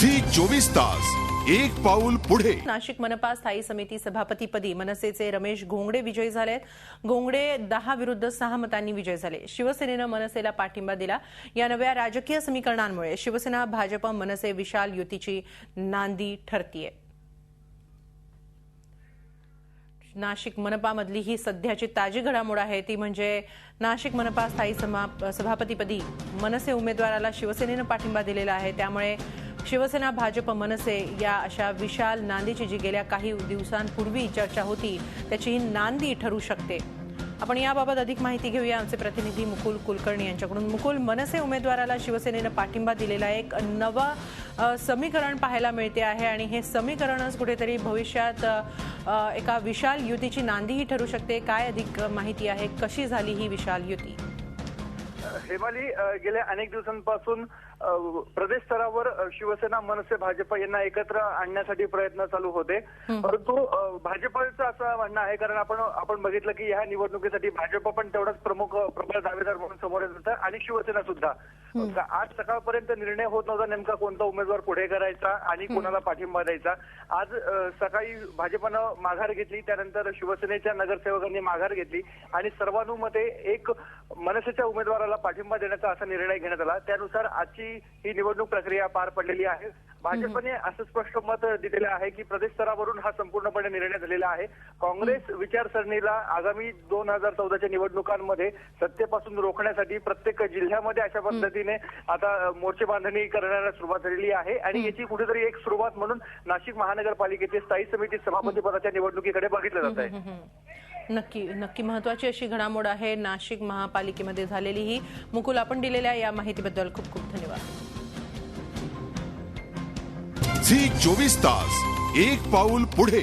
Zee 24 तास एक पाऊल पुढे। नाशिक मनपा स्थायी समिती सभापतीपदी मनसेचे रमेश घोंगडे विजयी झालेत। घोंगडे 10 विरुद्ध 6 मतांनी विजयी झाले। शिवसेनेनं मनसेला पाठिंबा दिला। या नव्या राजकीय समीकरणांमुळे शिवसेना भाजप मनसे विशाल युतीची नांदी ठरतीये। नाशिक मनपामधली ही सध्याची ताजी घडामोड आहे ती म्हणजे नाशिक मनपा स्थायी सभापतीपदी मनसे उमेदवाराला शिवसेनेनं पाठिंबा दिलेला आहे। त्यामुळे शिवसेना भाजप मनसे या अशा विशाल नांदीची जी गेल्या काही दिवसांपूर्वी चर्चा होती त्याची ही नांदी ठरू शकते। आपण याबाबत अधिक माहिती घेऊया आमचे प्रतिनिधी मुकुल कुलकर्णी यांच्याकडून। मुकुल, मनसे उमेदवाराला शिवसेनेनं पाठिंबा दिलेला एक नवं समीकरण पाहायला मिळते आहे आणि हे समीकरणच कुठेतरी भविष्यात एका विशाल युतीची नांदीही ठरू शकते। काय अधिक माहिती आहे, कशी झाली ही विशाल युती? हेमाली, गेल्या अनेक दिवसांपासून प्रदेश स्तरावर शिवसेना मनसे भाजप यांना एकत्र आणण्यासाठी प्रयत्न चालू होते, परंतु भाजपचं असं म्हणणं आहे, कारण आपण बघितलं की ह्या निवडणुकीसाठी भाजप पण तेवढाच प्रबळ दावेदार म्हणून समोर येत होता आणि शिवसेना सुद्धा। आज सकाळपर्यंत निर्णय होत नव्हता नेमका कोणता उमेदवार पुढे करायचा आणि कोणाला पाठिंबा द्यायचा। आज सकाळी भाजपनं माघार घेतली, त्यानंतर शिवसेनेच्या नगरसेवकांनी माघार घेतली आणि सर्वानुमते एक मनसेच्या उमेदवाराला पाठिंबा देण्याचा असा निर्णय घेण्यात आला। त्यानुसार आजची ही निवडणूक प्रक्रिया पार पडलेली आहे। भाजपने असं स्पष्ट मत दिलेलं आहे की प्रदेश स्तरावरून हा संपूर्णपणे निर्णय झालेला आहे। काँग्रेस विचारसरणीला आगामी 2014च्या निवडणुकांमध्ये सत्तेपासून रोखण्यासाठी प्रत्येक जिल्ह्यामध्ये अशा पद्धतीने आता मोर्चे बांधणी करण्याला सुरुवात झालेली आहे आणि याची कुठेतरी एक सुरुवात म्हणून नाशिक महानगरपालिकेचे स्थायी समिती सभापती पदाच्या निवडणुकीकडे बघितलं जात आहे। नक्की महत्वाची अशी घडामोड आहे नाशिक महापालिकेमध्ये झालेली ही। मुकुल, आपण दिलेल्या या माहितीबद्दल खूप खूप धन्यवाद। झी 24 तास एक पाऊल पुढे।